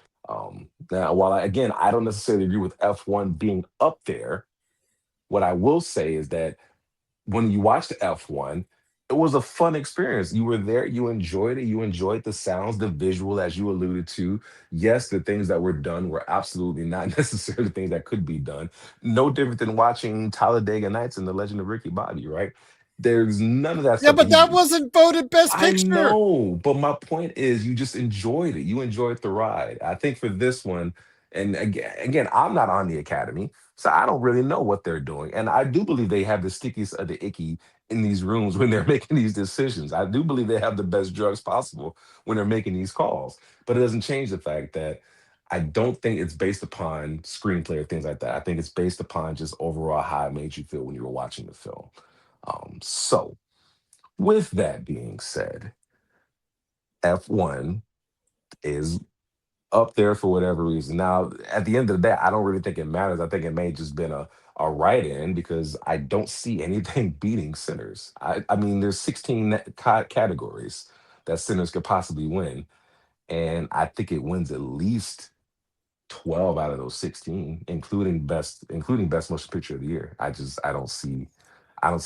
Now, while again, I don't necessarily agree with F1 being up there, what I will say is that when you watched F1, it was a fun experience. You were there, you enjoyed it, you enjoyed the sounds, the visual, as you alluded to. Yes, the things that were done were absolutely not necessarily things that could be done. No different than watching Talladega Nights and The Legend of Ricky Bobby, right? There's none of that Yeah, stuff that but that you. wasn't voted best I picture. know, but my point is, you just enjoyed it. You enjoyed the ride. I think for this one, and again, I'm not on the Academy, so I don't really know what they're doing. And I do believe they have the stickiest of the icky in these rooms when they're making these decisions. I do believe they have the best drugs possible when they're making these calls. But it doesn't change the fact that I don't think it's based upon screenplay or things like that. I think it's based upon just overall how it made you feel when you were watching the film. So, with that being said, F1 is up there for whatever reason. Now, at the end of the day, I don't really think it matters. I think it may just been a write-in, because I don't see anything beating Sinners. I mean, there's 16 categories that Sinners could possibly win, and I think it wins at least 12 out of those 16, including best motion picture of the year. I don't see it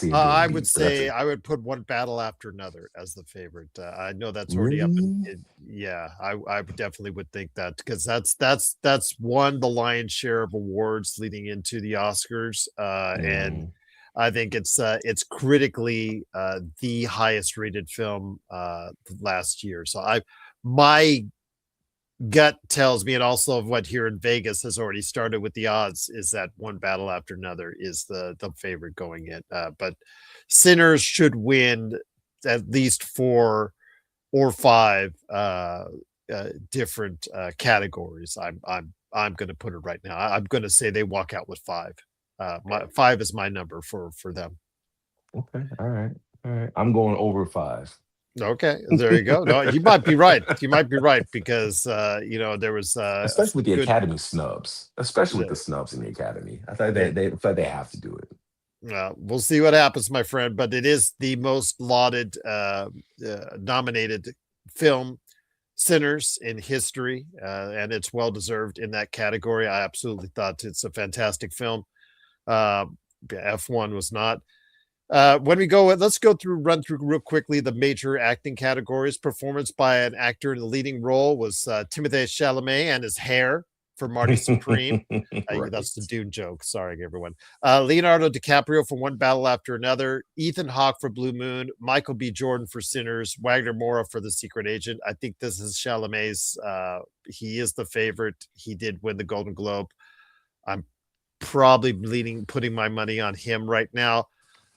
being I would beat. So that's say it. I would put One Battle After Another as the favorite. I know that's already up. Really? Yeah, I definitely would think that because that's won the lion's share of awards leading into the Oscars, and Mm, I think it's critically the highest rated film last year. So my gut tells me, and also of what here in Vegas has already started with the odds, is that One Battle After Another is the favorite going in. But Sinners should win at least 4 or 5 different categories. I'm going to put it right now. I'm going to say they walk out with 5. My 5 is my number for them. okay. All right. All right. I'm going over 5. Okay, there you go. No, you might be right. You might be right because there was Especially with the good. Academy snubs. Especially with the snubs in the Academy. I thought they felt they have to do it. We'll see what happens, my friend. But it is the most lauded, nominated film, Sinners, in history, and it's well deserved in that category. I absolutely thought it's a fantastic film. F1 was not. When we go, let's run through real quickly the major acting categories. Performance by an actor in the leading role was Timothée Chalamet and his hair for Marty Supreme. Right. That's the Dune joke. Sorry, everyone. Leonardo DiCaprio for One Battle After Another. Ethan Hawke for Blue Moon. Michael B. Jordan for Sinners. Wagner Moura for The Secret Agent. I think this is Chalamet's. He is the favorite. He did win the Golden Globe. I'm probably putting my money on him right now.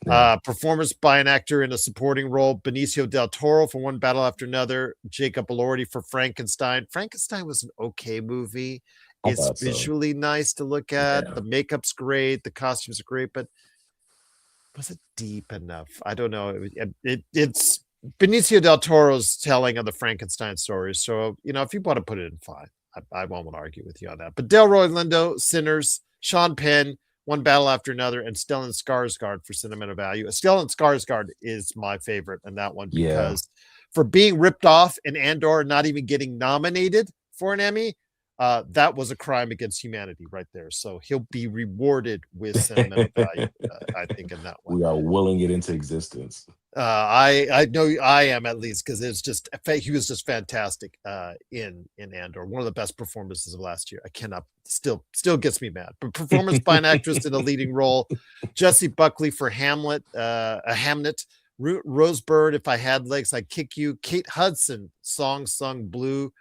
Yeah. Performance by an actor in a supporting role: Benicio del Toro for One Battle After Another, Jacob Elordi for Frankenstein. Frankenstein was an okay movie. I It's thought so. visually nice to look at. Yeah. The makeup's great. The costumes are great, but was it deep enough? I don't know. It's Benicio del Toro's telling of the Frankenstein story. So, if you want to put it in 5, I won't argue with you on that. But Delroy Lindo, Sinners, Sean Penn, One Battle After Another, and Stellan Skarsgård for sentimental value. Stellan Skarsgård is my favorite in that one because for being ripped off in Andor and not even getting nominated for an Emmy, that was a crime against humanity right there. So he'll be rewarded with sentimental value, I think, in that one. We are willing it into existence. I know I am, at least, because he was just fantastic in Andor. One of the best performances of last year. I cannot still gets me mad. But performance by an actress in a leading role: Jessie Buckley for Hamlet, Rose Byrne, If I Had Legs I'd Kick You, Kate Hudson, Song Sung Blue,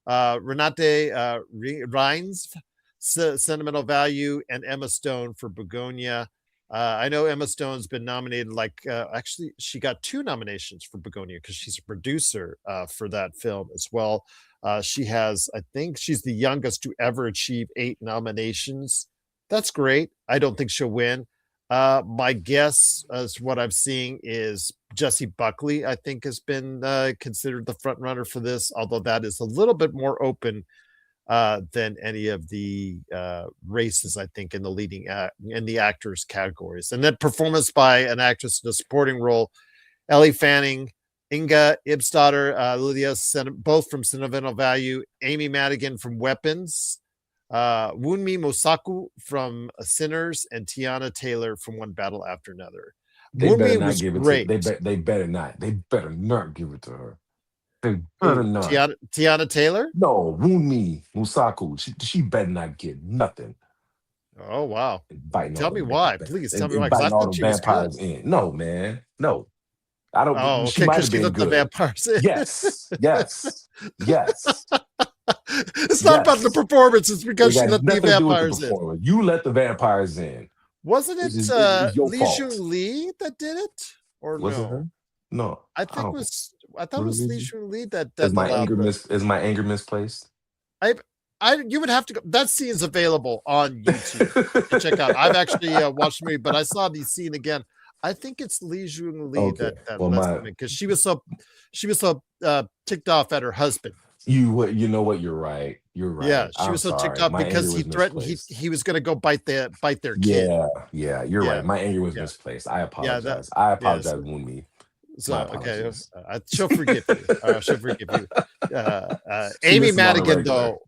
Renate Rines, Sentimental Value, and Emma Stone for Begonia. I know Emma Stone's been nominated, actually, she got 2 nominations for Begonia because she's a producer for that film as well. She has, I think she's the youngest to ever achieve 8 nominations. That's great. I don't think she'll win. My guess, as what I'm seeing, is Jessie Buckley, I think, has been considered the front runner for this, although that is a little bit more open than any of the races, I think, in the leading in the actors categories. And then performance by an actress in a supporting role: Ellie Fanning, Inga Ibsdottir, Lydia, both from Sentimental Value, Amy Madigan from Weapons, Wunmi Mosaku from Sinners, and Tiana Taylor from One Battle After Another. They better Wunmi not was give it great. to. They better not. They better not give it to her. They better not. Tiana Taylor? No, Wunmi Musaku. She better not get nothing. Oh wow! Tell me why, please. Tell me why. Inviting all the vampires in. No, man. No. I don't. Oh, she okay. might Because have she been let the good. vampires in. Yes. It's not about the performance. It's because she let the vampires in. You let the vampires in. Wasn't it It's your Lee fault. Jung Lee that did it? Or Was no? it her? No. I think it was. I thought it was Lee Jung Lee that Is my allowed anger this. is my anger misplaced? You would have to go. That scene is available on YouTube to check out. I've actually watched the movie, but I saw the scene again. I think it's Lee Jung Lee that lets them in, because she was so ticked off at her husband. You know what? You're right. You're right. Yeah, she was so ticked off because he threatened he was going to go bite their kid. Yeah, you're right. My anger was misplaced. I apologize. I apologize, Wunmi. So My okay, apologies. she'll forgive you. She'll forgive you. She Amy misses on a Madigan, regular. though,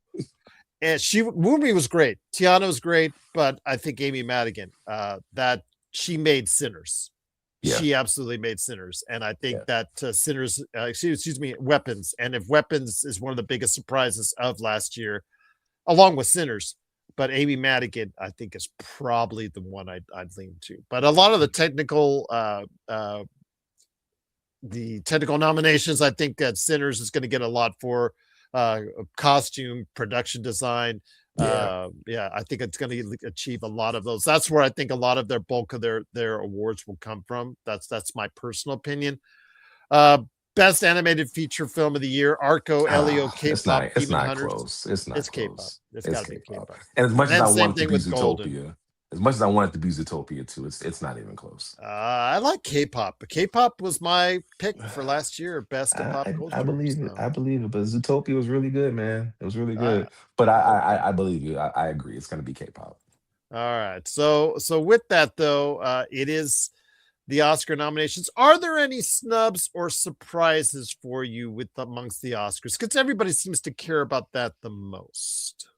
and movie was great. Tiana was great, but I think Amy Madigan, that she made Sinners. Yeah. She absolutely made Sinners, and I think Yeah. that Sinners, excuse me, Weapons, and if Weapons is one of the biggest surprises of last year, along with Sinners. But Amy Madigan, I think, is probably the one I'd lean to. But a lot of the technical nominations, I think that Sinners is going to get a lot for costume, production design. Yeah. I think it's going to achieve a lot of those. That's where I think a lot of their bulk of their awards will come from. That's my personal opinion. Best animated feature film of the year, Arco, Elio, K-pop, It's Demon not Hunters. close. It's not It's K-pop. close. It's It's got to be K-pop. K-pop. And as much as I same want it to thing be with Golden. Zootopia, as much as I want it to be Zootopia too, it's not even close. I like K-pop, but K-pop was my pick for last year, best of pop culture. I believe it. I believe it. But Zootopia was really good, man. It was really good. Okay. But I believe you. I agree. It's gonna be K-pop. All right. So with that though, it is the Oscar nominations. Are there any snubs or surprises for you with amongst the Oscars? Because everybody seems to care about that the most.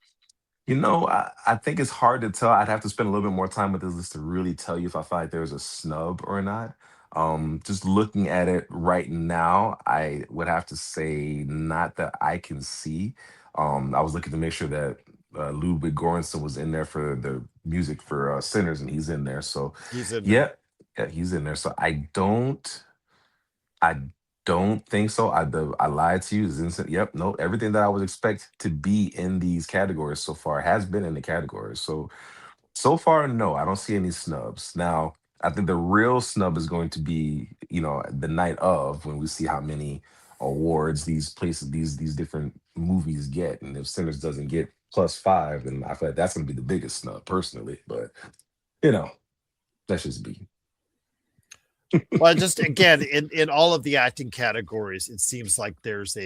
I think it's hard to tell. I'd have to spend a little bit more time with this list to really tell you if I feel like there's a snub or not. Just looking at it right now, I would have to say not that I can see. I was looking to make sure that Ludwig Göransson was in there for the music for Sinners, and he's in there. So He's in there. yeah, he's in there. So I don't think so. I lied to you. It's instant. Yep. No. Everything that I would expect to be in these categories so far has been in the categories. So far, no. I don't see any snubs. Now, I think the real snub is going to be, the night of when we see how many awards these places, these different movies get, and if Sinners doesn't get +5, then I feel like that's going to be the biggest snub, personally. But that's just be. Well, just again, in all of the acting categories, it seems like there's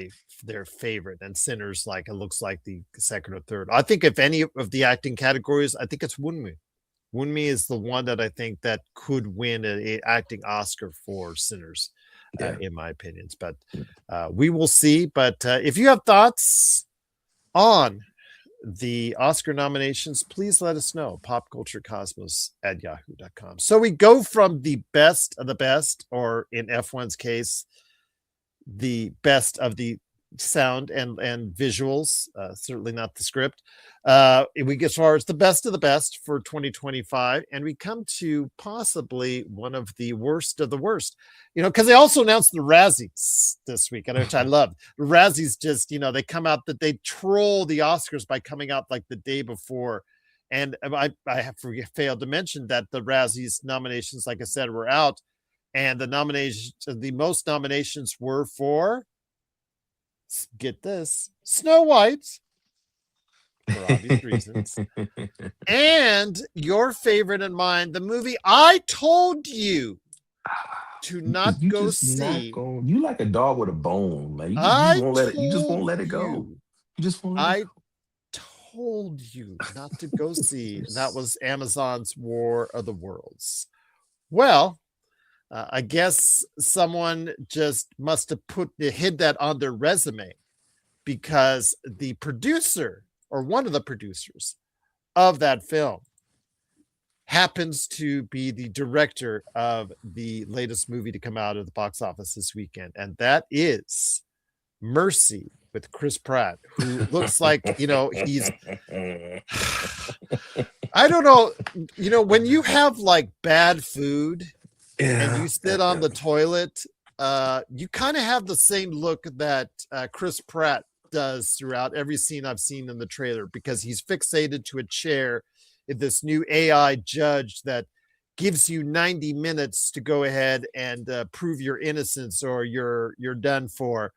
their favorite, and Sinners, like, it looks like the second or third. I think if any of the acting categories, I think it's Wunmi. Wunmi is the one that I think that could win an acting Oscar for Sinners, in my opinions. But we will see. But if you have thoughts on the Oscar nominations, please let us know. popculturecosmos@yahoo.com. So we go from the best of the best, or in F1's case, the best of the sound and visuals, certainly not the script. We get as far as the best of the best for 2025, and we come to possibly one of the worst of the worst, because they also announced the Razzies this week, and which I love. The Razzies just, they come out, that they troll the Oscars by coming out like the day before. And I have failed to mention that the Razzies nominations, like I said, were out, and the most nominations were for, get this, Snow White, for obvious reasons, and your favorite and mine, the movie I told you to not go see. You like a dog with a bone. Like you just won't let it go. You just won't let it go. Told you not to go see. And that was Amazon's War of the Worlds. Well, I guess someone just must have hid that on their resume, because the producer, or one of the producers of that film, happens to be the director of the latest movie to come out of the box office this weekend. And that is Mercy, with Chris Pratt, who looks like, he's, I don't know, when you have like bad food, and you sit on the toilet, you kind of have the same look that Chris Pratt does throughout every scene I've seen in the trailer, because he's fixated to a chair in this new AI judge that gives you 90 minutes to go ahead and prove your innocence, or you're done for.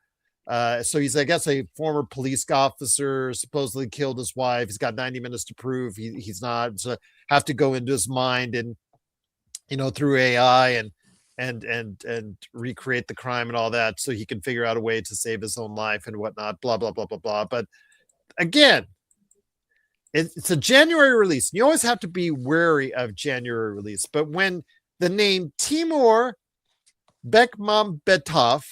So he's, I guess, a former police officer, supposedly killed his wife. He's got 90 minutes to prove he's not. So have to go into his mind and, through AI and recreate the crime and all that, so he can figure out a way to save his own life and whatnot, blah, blah, blah, blah, blah. But again, it's a January release. You always have to be wary of January release. But when the name Timur Bekmambetov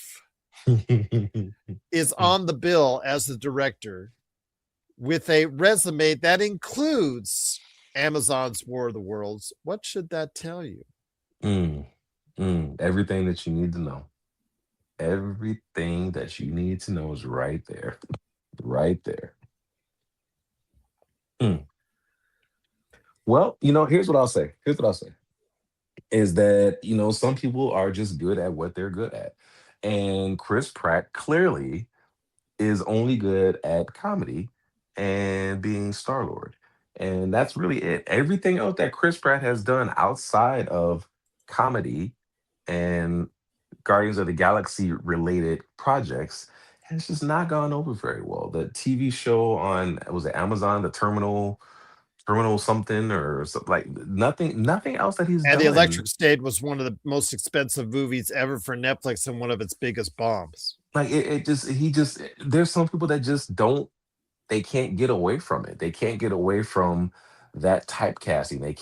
is on the bill as the director with a resume that includes Amazon's War of the Worlds. What should that tell you? Everything that you need to know. Everything that you need to know is right there. Right there. Well, here's what I'll say. Is that, some people are just good at what they're good at. And Chris Pratt clearly is only good at comedy and being Star-Lord. And that's really it. Everything else that Chris Pratt has done outside of comedy and Guardians of the Galaxy related projects has just not gone over very well. The TV show on, was it Amazon, the Terminal something or something, like nothing else that he's And The done. Electric State was one of the most expensive movies ever for Netflix and one of its biggest bombs. Like there's some people that just don't, they can't get away from it. They can't get away from that typecasting. They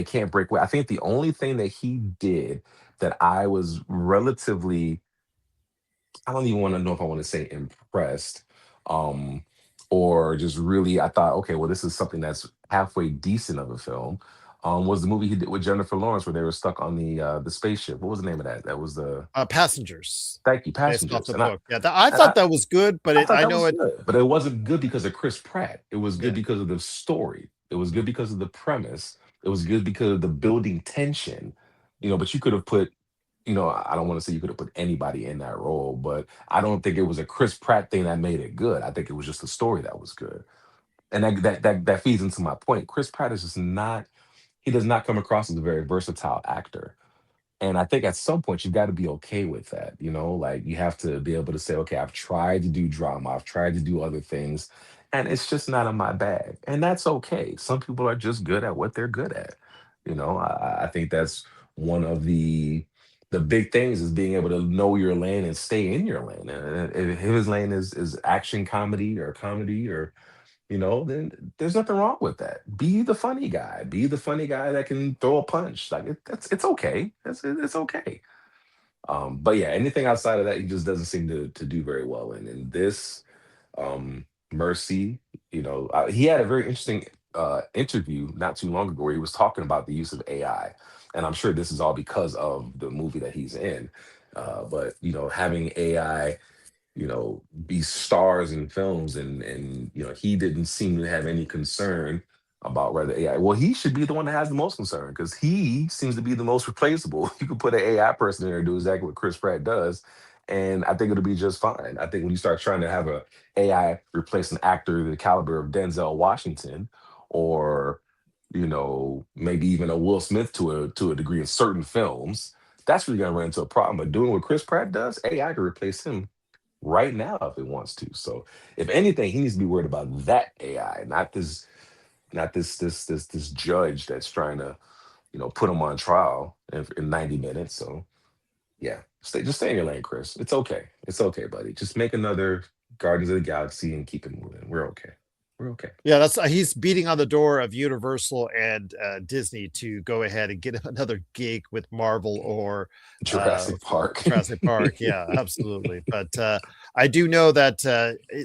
can't break away. I think the only thing that he did that I was relatively, I don't even want to know if I want to say impressed, um, or just really, I thought, okay, well, this is something that's halfway decent of a film. Was the movie he did with Jennifer Lawrence where they were stuck on the spaceship? What was the name of that? That was the Passengers, Thank You, based off Passengers. the And I book. Yeah, I and thought that was good, but I thought I that know was it. good, but it wasn't good because of Chris Pratt. It was good Yeah, because of the story. It was good because of the premise. It was good because of the building tension. But you could have put, I don't want to say you could have put anybody in that role, but I don't think it was a Chris Pratt thing that made it good. I think it was just the story that was good. And that feeds into my point. Chris Pratt is just not, he does not come across as a very versatile actor. And I think at some point you've got to be okay with that. Like you have to be able to say, okay, I've tried to do drama, I've tried to do other things, and it's just not in my bag. And that's okay. Some people are just good at what they're good at. I think that's one of the big things is being able to know your lane and stay in your lane. And if his lane is action comedy or then there's nothing wrong with that. Be the funny guy. Be the funny guy that can throw a punch. Like it's okay. It's okay. But yeah, anything outside of that, he just doesn't seem to do very well in. And this, Mercy, he had a very interesting interview not too long ago where he was talking about the use of AI, and I'm sure this is all because of the movie that he's in. But having AI be stars in films, and he didn't seem to have any concern about whether AI. Well, he should be the one that has the most concern because he seems to be the most replaceable. You could put an AI person in there and do exactly what Chris Pratt does, and I think it'll be just fine. I think when you start trying to have a AI replace an actor the caliber of Denzel Washington, or maybe even a Will Smith to a degree in certain films, that's really gonna run into a problem. But doing what Chris Pratt does, AI can replace him right now if it wants to. So if anything, he needs to be worried about that AI, not this judge that's trying to, put him on trial in 90 minutes. So yeah, just stay in your lane, Chris. It's okay. It's okay, buddy. Just make another Guardians of the Galaxy and keep it moving. We're okay. We're okay. yeah. That's he's beating on the door of Universal and Disney to go ahead and get him another gig with Marvel or Jurassic Park. Jurassic Park. Yeah, absolutely. But I do know that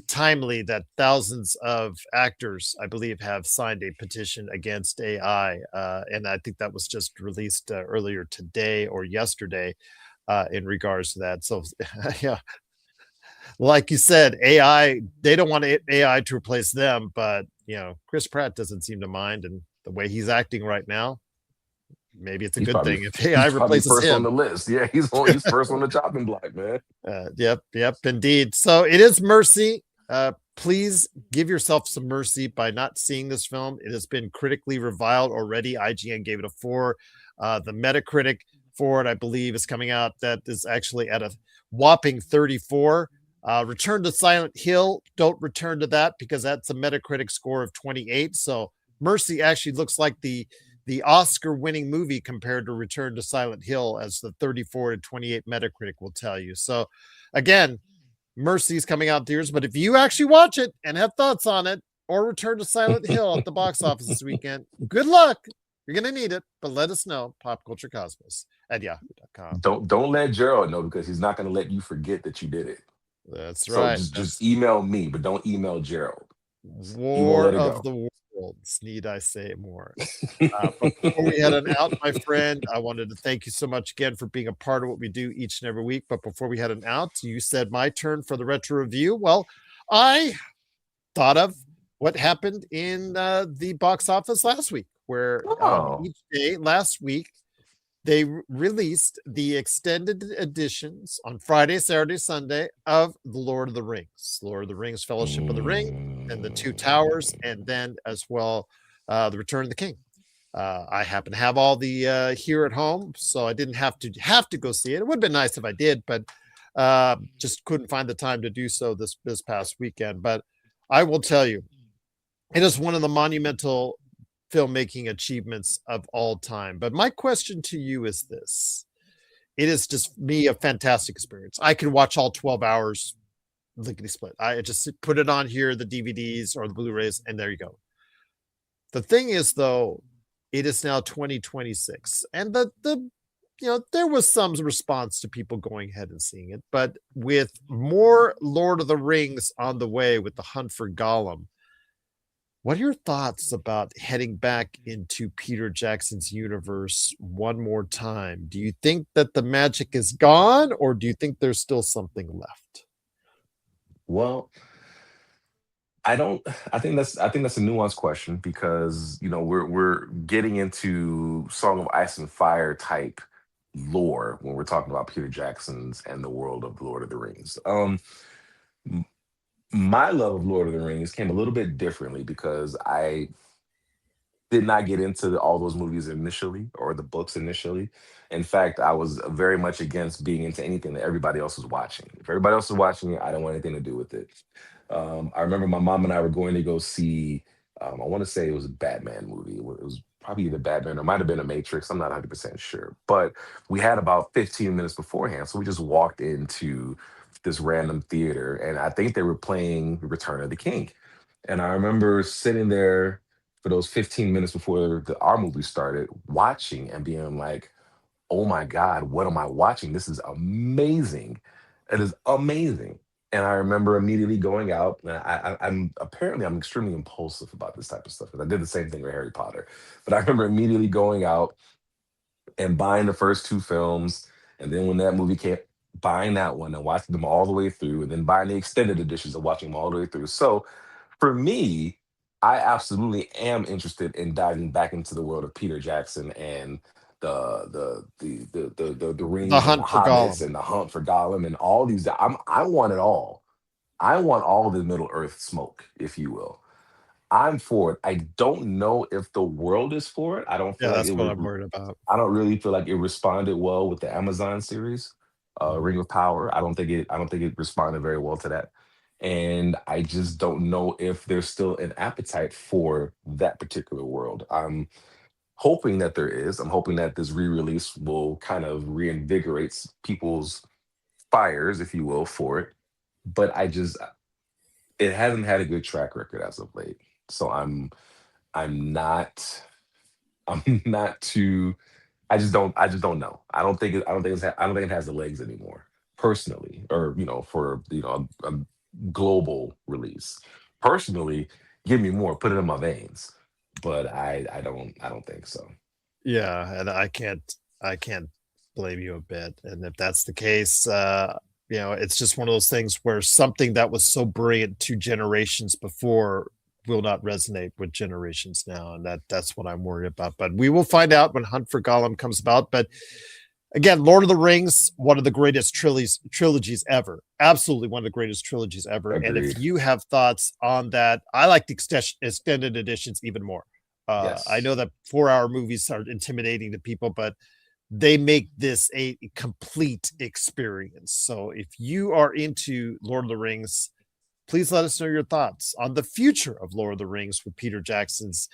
timely that thousands of actors, I believe, have signed a petition against AI, and I think that was just released earlier today or yesterday in regards to that. So yeah, like you said, AI, they don't want AI to replace them, but Chris Pratt doesn't seem to mind, and the way he's acting right now, maybe it's a he's good probably thing if AI he's probably replaces first on him. the list. Yeah, he's first on the chopping block, man. Yep, indeed. So it is Mercy. Please give yourself some mercy by not seeing this film. It has been critically reviled already. IGN gave it a 4. The Metacritic for it, I believe, is coming out. That is actually at a whopping 34. Return to Silent Hill. Don't return to that because that's a Metacritic score of 28. So Mercy actually looks like the Oscar-winning movie compared to Return to Silent Hill, as the 34 to 28 Metacritic will tell you. So, again, Mercy's coming out to yours, but if you actually watch it and have thoughts on it, or Return to Silent Hill at the box office this weekend, good luck. You're going to need it, but let us know. popculturecosmos@yahoo.com. Don't let Gerald know because he's not going to let you forget that you did it. That's So right. just email me, but don't email Gerald. He won't War let it of go. the Worlds. Need I say more? But before we head on out, my friend, I wanted to thank you so much again for being a part of what we do each and every week. But before we head on out, you said my turn for the retro review. Well, I thought of what happened in the box office last week, where Oh. each day last week they released the extended editions on Friday, Saturday, Sunday of The Lord of the Rings, Fellowship of the Ring, and the Two Towers, and then as well the Return of the King. I happen to have all the here at home, so I didn't have to go see it. It would have been nice if I did, but just couldn't find the time to do so this past weekend. But I will tell you, it is one of the monumental filmmaking achievements of all time. But my question to you is this: it is just me a fantastic experience. I can watch all 12 hours lickety split. I just put it on here, the DVDs or the Blu-rays, and there you go. The thing is, though, it is now 2026, and there was some response to people going ahead and seeing it, but with more Lord of the Rings on the way with the Hunt for Gollum, what are your thoughts about heading back into Peter Jackson's universe one more time? Do you think that the magic is gone, or do you think there's still something left? Well, I don't. I think that's a nuanced question because we're getting into Song of Ice and Fire type lore when we're talking about Peter Jackson's and the world of Lord of the Rings. M- my love of Lord of the Rings came a little bit differently because I did not get into all those movies initially or the books initially. In fact, I was very much against being into anything that everybody else was watching. If everybody else was watching it, I don't want anything to do with it. I remember my mom and I were going to go see, I want to say it was a Batman movie. It was probably either Batman or it might have been a Matrix. I'm not 100% sure. But we had about 15 minutes beforehand. So we just walked into this random theater and I think they were playing Return of the King. And I remember sitting there for those 15 minutes before our movie started, watching and being like, oh my God, what am I watching? This is amazing. It is amazing. And I remember immediately going out. And I'm extremely impulsive about this type of stuff because I did the same thing with Harry Potter. But I remember immediately going out and buying the first two films, and then when that movie came, buying that one and watching them all the way through, and then buying the extended editions and watching them all the way through. So for me, I absolutely am interested in diving back into the world of Peter Jackson and the The rings and the Hunt for hobbits Gollum. and the hunt for Gollum and all these. I want it all. I want all the Middle Earth smoke, if you will. I'm for it. I don't know if the world is for it. I don't feel Yeah, like it that's what would. I'm worried about. I don't really feel like it responded well with the Amazon series, Mhm. Ring of Power. I don't think it responded very well to that. And I just don't know if there's still an appetite for that particular world. I'm hoping that there is. I'm hoping that this re-release will kind of reinvigorate people's fires, if you will, for it. But it hasn't had a good track record as of late. So I'm not I'm not too I just don't know. I don't think it has the legs anymore, personally, or for a global release. Personally, give me more, put it in my veins. But I don't think so. Yeah, and I can't blame you a bit. And if that's the case, it's just one of those things where something that was so brilliant 2 generations before will not resonate with generations now, and that's what I'm worried about. But we will find out when Hunt for Gollum comes about. But again, Lord of the Rings, one of the greatest trilogies ever. Absolutely one of the greatest trilogies ever. And if Agreed. you have thoughts on that, I like the extended editions even more. I Yes. know that 4-hour movies are intimidating to people, but they make this a complete experience. So if you are into Lord of the Rings, please let us know your thoughts on the future of Lord of the Rings with Peter Jackson's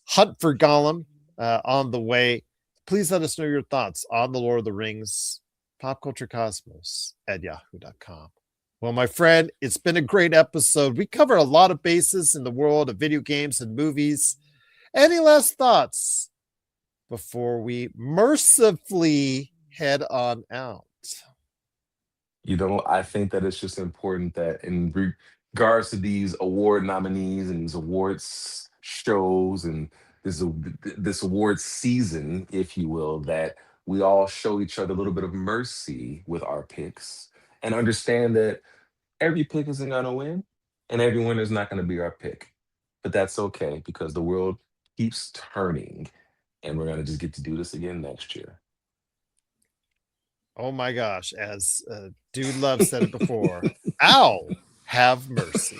Hunt for Gollum on the way. Please let us know your thoughts on the Lord of the Rings, popculturecosmos@yahoo.com. Well, my friend, it's been a great episode. We covered a lot of bases in the world of video games and movies. Any last thoughts before we mercifully head on out? I think that it's just important that in regards to these award nominees and these awards shows and this award season, if you will, that we all show each other a little bit of mercy with our picks and understand that every pick isn't going to win and every winner is not going to be our pick. But that's okay because the world keeps turning and we're going to just get to do this again next year. Oh my gosh, as Dude Love said it before, ow, have mercy.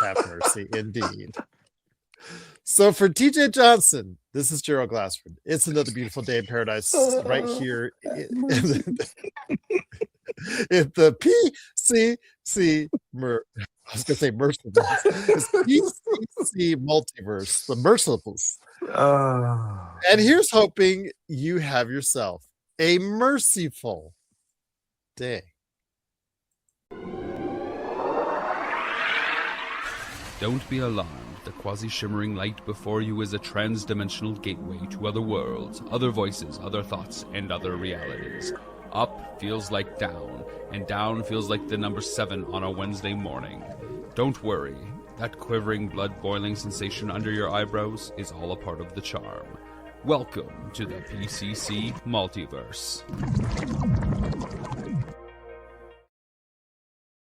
Have mercy indeed. So for TJ Johnson, this is Gerald Glassford. It's another beautiful day in paradise right here in the PCC I was gonna say merciful. It's PCC Multiverse, the mercifuls. And here's hoping you have yourself a merciful day. Don't be alarmed. The quasi-shimmering light before you is a trans-dimensional gateway to other worlds, other voices, other thoughts, and other realities. Up feels like down, and down feels like the number 7 on a Wednesday morning. Don't worry. That quivering, blood-boiling sensation under your eyebrows is all a part of the charm. Welcome to the PCC Multiverse.